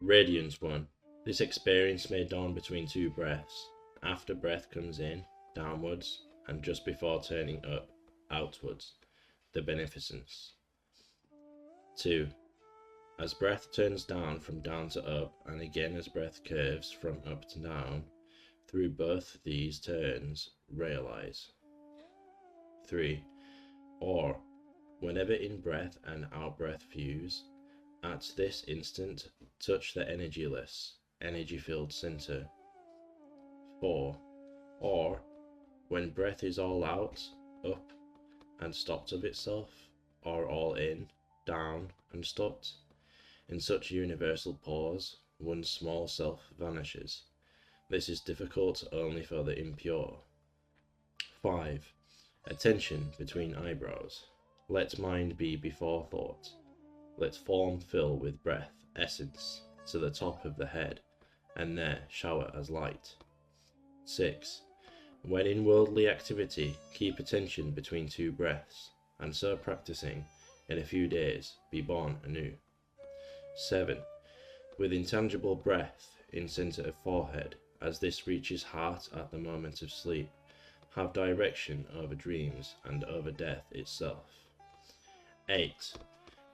Radiant one. This experience may dawn between two breaths. After breath comes in, downwards, and just before turning up, outwards. The beneficence. 2. As breath turns down from down to up, and again as breath curves from up to down, through both these turns, realize. 3. Or, whenever in breath and out breath fuse, at this instant touch the energyless, energy-filled center. 4. Or, when breath is all out, up, and stopped of itself, or all in, down, and stopped, in such universal pause, one's small self vanishes. This is difficult only for the impure. 5. Attention between eyebrows. Let mind be before thought. Let form fill with breath, essence, to the top of the head, and there shower as light. 6. When in worldly activity, keep attention between two breaths, and so practicing, in a few days, be born anew. 7. With intangible breath in center of forehead, as this reaches heart at the moment of sleep, have direction over dreams and over death itself. 8.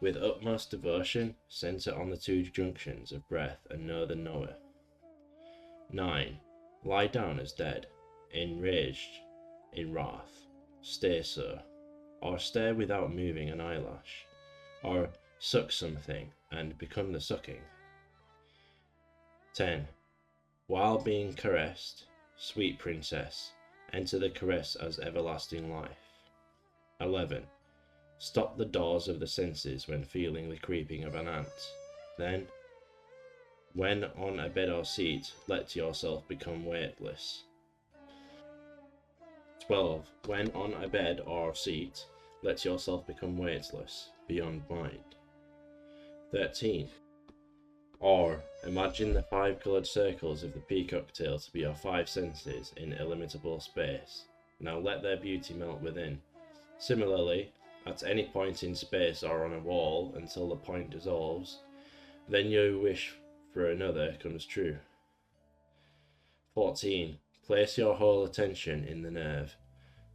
With utmost devotion, center on the two junctions of breath and know the knower. 9. Lie down as dead, enraged, in wrath, stay so, or stare without moving an eyelash, or suck something and become the sucking. 10. While being caressed, sweet princess, enter the caress as everlasting life. 11. Stop the doors of the senses when feeling the creeping of an ant. Then, when on a bed or seat, let yourself become weightless. 12. When on a bed or seat, let yourself become weightless, beyond mind. 13. Or, imagine the 5 coloured circles of the peacock tail to be your 5 senses in illimitable space. Now let their beauty melt within. Similarly, at any point in space or on a wall until the point dissolves, then your wish for another comes true. 14. Place your whole attention in the nerve,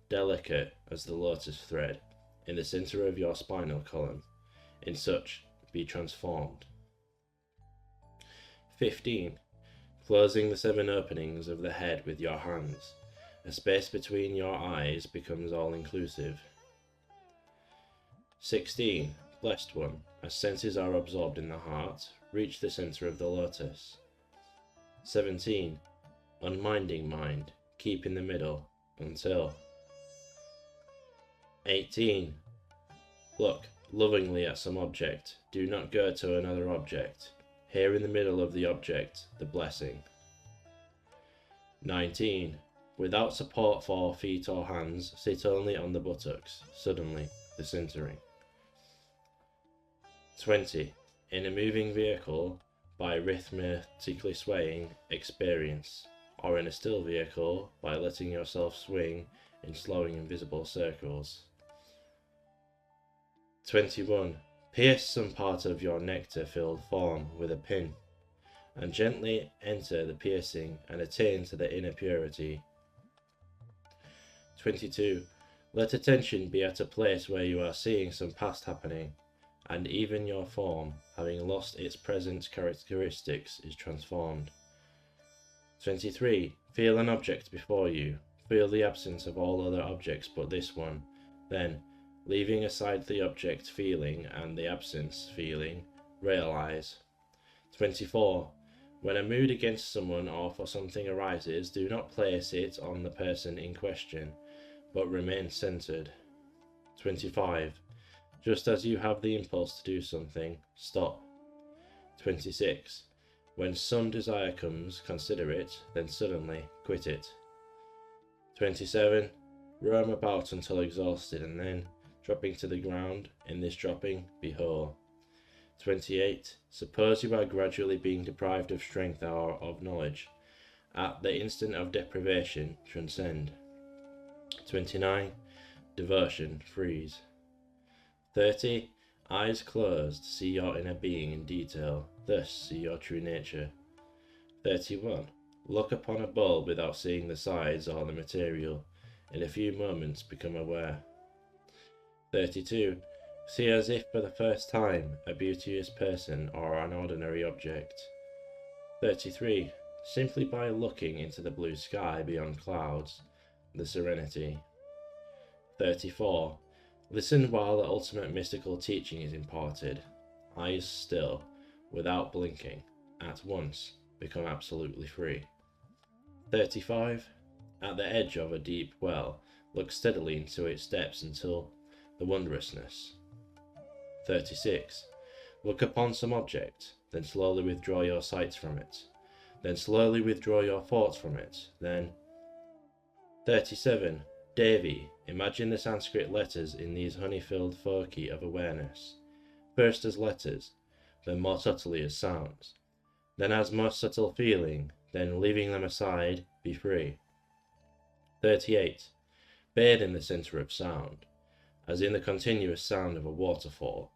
delicate as the lotus thread, in the centre of your spinal column. In such, be transformed. 15. Closing the 7 openings of the head with your hands, a space between your eyes becomes all-inclusive. 16. Blessed one, as senses are absorbed in the heart, reach the centre of the lotus. 17. Unminding mind, keep in the middle, until. 18. Look lovingly at some object, do not go to another object. Here in the middle of the object, the blessing. 19. Without support for feet or hands, sit only on the buttocks, suddenly, the centering. 20. In a moving vehicle, by rhythmically swaying, experience, or in a still vehicle, by letting yourself swing in slowing invisible circles. 21. Pierce some part of your nectar-filled form with a pin, and gently enter the piercing and attain to the inner purity. 22. Let attention be at a place where you are seeing some past happening, and even your form, having lost its present characteristics, is transformed. 23. Feel an object before you. Feel the absence of all other objects but this one. Then, leaving aside the object feeling and the absence feeling, realize. 24. When a mood against someone or for something arises, do not place it on the person in question, but remain centered. 25. Just as you have the impulse to do something, stop. 26. When some desire comes, consider it, then suddenly quit it. 27. Roam about until exhausted, and then, dropping to the ground, in this dropping, be whole. 28. Suppose you are gradually being deprived of strength or of knowledge. At the instant of deprivation, transcend. 29. Devotion, freeze. 30. Eyes closed, see your inner being in detail, thus see your true nature. 31. Look upon a bulb without seeing the sides or the material. In a few moments become aware. 32. See as if for the first time a beauteous person or an ordinary object. 33. Simply by looking into the blue sky beyond clouds, the serenity. 34. Listen while the ultimate mystical teaching is imparted. Eyes still, without blinking, at once become absolutely free. 35. At the edge of a deep well, look steadily into its depths until the wondrousness. 36. Look upon some object, then slowly withdraw your sights from it. Then slowly withdraw your thoughts from it. Then 37. Devi, imagine the Sanskrit letters in these honey-filled foci of awareness, first as letters, then more subtly as sounds, then as most subtle feeling, then leaving them aside, be free. 38. Bathe in the centre of sound, as in the continuous sound of a waterfall,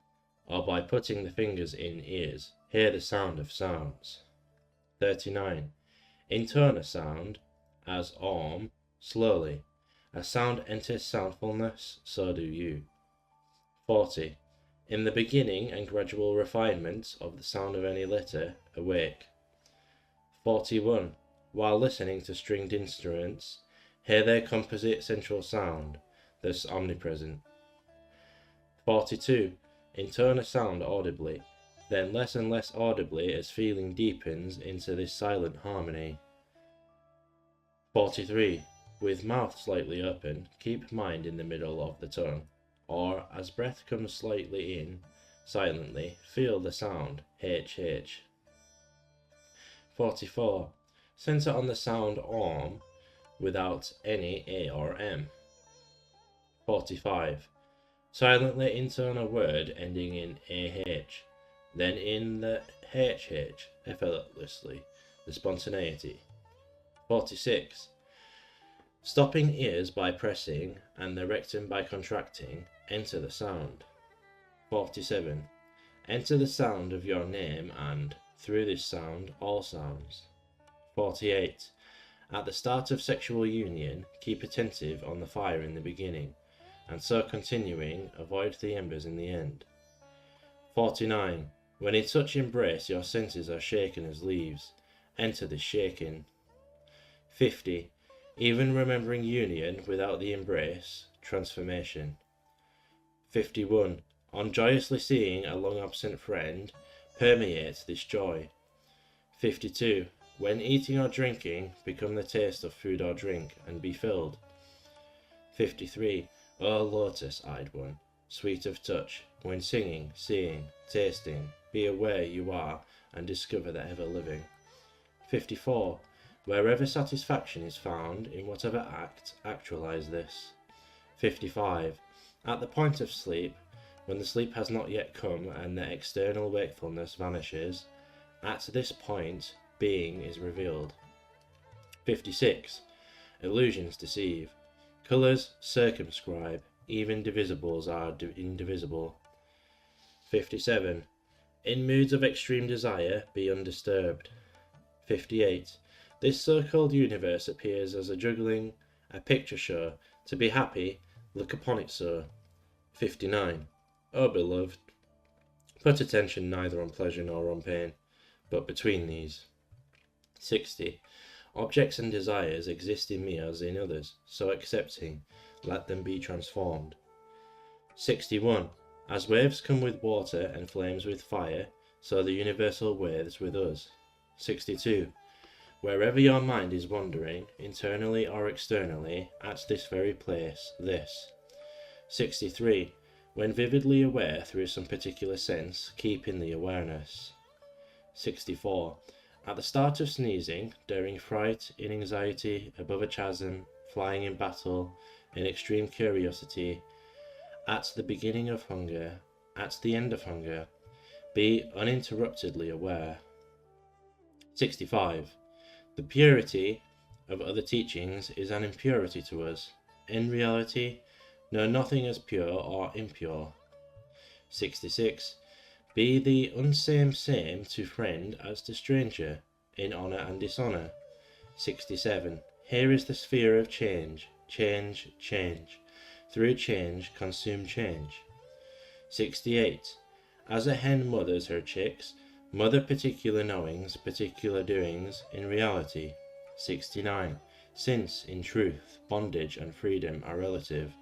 or by putting the fingers in ears, hear the sound of sounds. 39. Intone a sound, as Om, slowly. As sound enters soundfulness, so do you. 40. In the beginning and gradual refinement of the sound of any letter, awake. 41. While listening to stringed instruments, hear their composite central sound, thus omnipresent. 42. Intone a sound audibly, then less and less audibly as feeling deepens into this silent harmony. 43. With mouth slightly open, keep mind in the middle of the tongue, or as breath comes slightly in, silently, feel the sound, HH. 44. Center on the sound Om, without any A or M. 45. Silently intone a word ending in AH, then in the HH, effortlessly, the spontaneity. 46. Stopping ears by pressing and the rectum by contracting, enter the sound. 47. Enter the sound of your name and, through this sound, all sounds. 48. At the start of sexual union, keep attentive on the fire in the beginning, and so continuing, avoid the embers in the end. 49. When in such embrace your senses are shaken as leaves, enter this shaking. 50. Even remembering union without the embrace, transformation. 51. On joyously seeing a long-absent friend, permeate this joy. 52. When eating or drinking, become the taste of food or drink, and be filled. 53. O lotus-eyed one, sweet of touch, when singing, seeing, tasting, be aware you are, and discover the ever-living. 54. Wherever satisfaction is found, in whatever act, actualize this. 55. At the point of sleep, when the sleep has not yet come and the external wakefulness vanishes, at this point, being is revealed. 56. Illusions deceive. Colours circumscribe. Even divisibles are indivisible. 57. In moods of extreme desire, be undisturbed. 58. This so-called universe appears as a juggling, a picture show. To be happy, look upon it so. 59. O beloved, put attention neither on pleasure nor on pain, but between these. 60. Objects and desires exist in me as in others, so accepting, let them be transformed. 61. As waves come with water and flames with fire, so the universal waves with us. 62. Wherever your mind is wandering, internally or externally, at this very place, this. 63. When vividly aware through some particular sense, keep in the awareness. 64. At the start of sneezing, during fright, in anxiety, above a chasm, flying in battle, in extreme curiosity, at the beginning of hunger, at the end of hunger, be uninterruptedly aware. 65. The purity of other teachings is an impurity to us. In reality, know nothing as pure or impure. 66. Be the unsame same to friend as to stranger, in honour and dishonour. 67. Here is the sphere of change, change, change. Through change consume change. 68. As a hen mothers her chicks, mother particular knowings, particular doings, in reality. 69. Since, in truth, bondage and freedom are relative,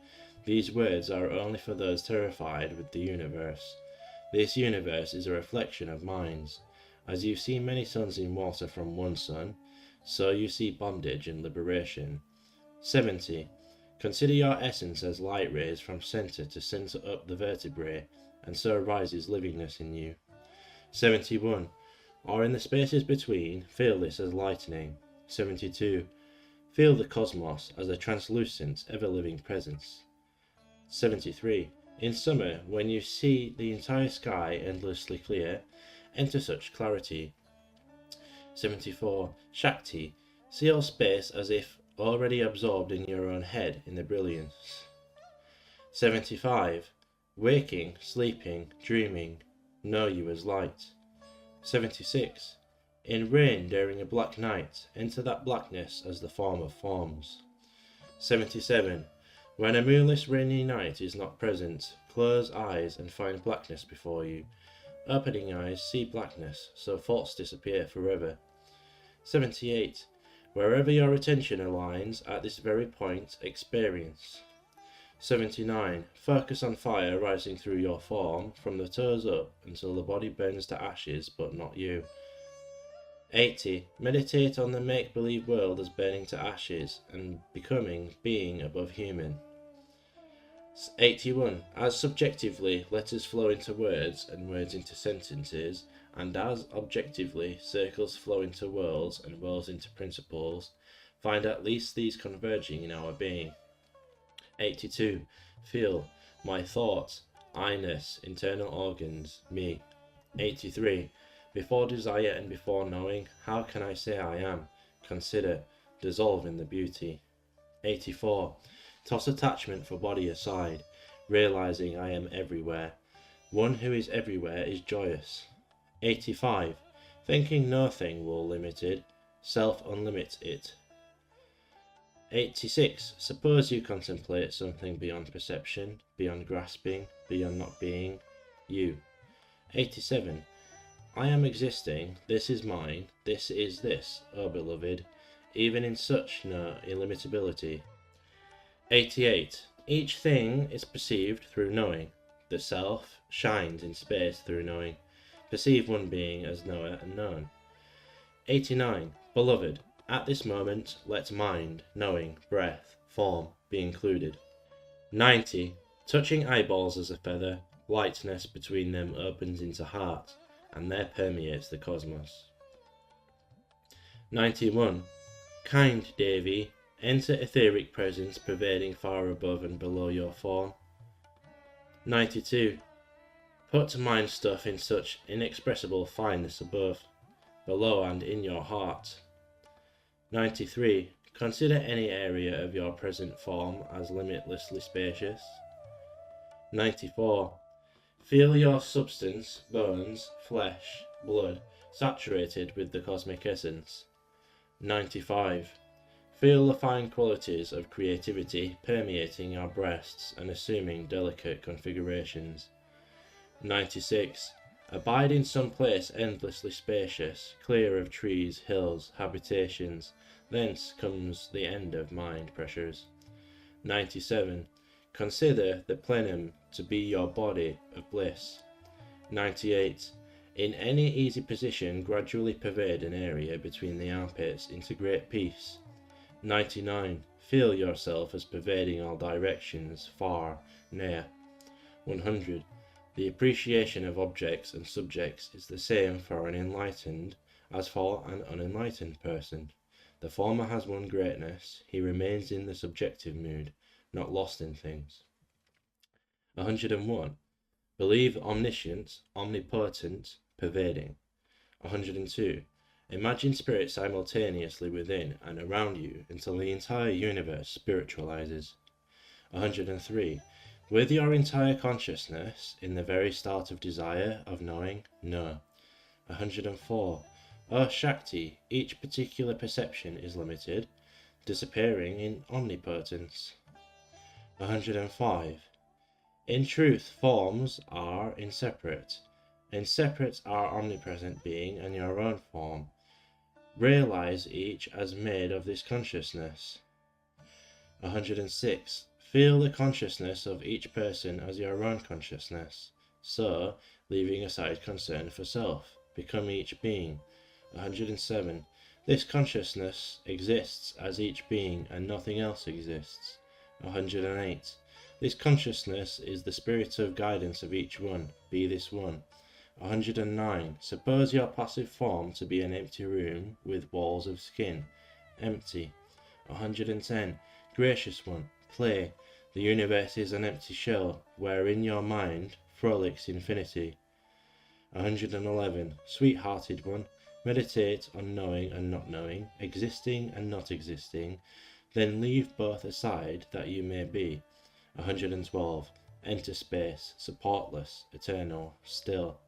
these words are only for those terrified with the universe. This universe is a reflection of minds. As you see many suns in water from one sun, so you see bondage and liberation. 70. Consider your essence as light rays from centre to centre up the vertebrae, and so arises livingness in you. 71. Or in the spaces between, feel this as lightening. 72. Feel the cosmos as a translucent, ever-living presence. 73. In summer, when you see the entire sky endlessly clear, enter such clarity. 74. Shakti. See all space as if already absorbed in your own head in the brilliance. 75. Waking, sleeping, dreaming, know you as light. 76. In rain during a black night, enter that blackness as the form of forms. 77. When a moonless rainy night is not present, close eyes and find blackness before you. Opening eyes, see blackness, so faults disappear forever. 78. Wherever your attention aligns, at this very point, experience. 79. Focus on fire rising through your form, from the toes up, until the body burns to ashes, but not you. 80. Meditate on the make-believe world as burning to ashes, and becoming being above human. 81. As subjectively letters flow into words, and words into sentences, and as objectively circles flow into worlds, and worlds into principles, find at least these converging in our being. 82. Feel my thoughts, I-ness, internal organs, me. 83. Before desire and before knowing, how can I say I am? Consider, dissolve in the beauty. 84. Toss attachment for body aside, realizing I am everywhere. One who is everywhere is joyous. 85. Thinking nothing will limited, self unlimit it. 86. Suppose you contemplate something beyond perception, beyond grasping, beyond not being, you. 87. I am existing, this is mine, this is this, O beloved, even in such no illimitability. 88. Each thing is perceived through knowing. The self shines in space through knowing. Perceive one being as knower and known. 89. Beloved, at this moment, let mind, knowing, breath, form be included. 90. Touching eyeballs as a feather, lightness between them opens into heart, and there permeates the cosmos. 91. Kind Devi, enter etheric presence pervading far above and below your form. 92. Put mind stuff in such inexpressible fineness above, below and in your heart. 93. Consider any area of your present form as limitlessly spacious. 94. Feel your substance, bones, flesh, blood, saturated with the cosmic essence. 95. Feel the fine qualities of creativity permeating your breasts and assuming delicate configurations. 96. Abide in some place endlessly spacious, clear of trees, hills, habitations. Thence comes the end of mind pressures. 97. Consider the plenum to be your body of bliss. 98. In any easy position, gradually pervade an area between the armpits into great peace. 99. Feel yourself as pervading all directions, far, near. 100. The appreciation of objects and subjects is the same for an enlightened as for an unenlightened person. The former has one greatness, he remains in the subjective mood, not lost in things. 101. Believe omniscient, omnipotent, pervading. 102. Imagine spirit simultaneously within and around you until the entire universe spiritualizes. 103. With your entire consciousness in the very start of desire, of knowing? No. 104. O Shakti, each particular perception is limited, disappearing in omnipotence. 105. In truth, forms are inseparate. Inseparate are omnipresent being and your own form. Realize each as made of this consciousness. 106. Feel the consciousness of each person as your own consciousness. So, leaving aside concern for self, become each being. 107. This consciousness exists as each being and nothing else exists. 108. This consciousness is the spirit of guidance of each one. Be this one. 109. Suppose your passive form to be an empty room with walls of skin. Empty. 110. Gracious one, play. The universe is an empty shell, wherein your mind frolics infinity. 111. Sweet-hearted one, meditate on knowing and not knowing, existing and not existing, then leave both aside that you may be. 112. Enter space, supportless, eternal, still.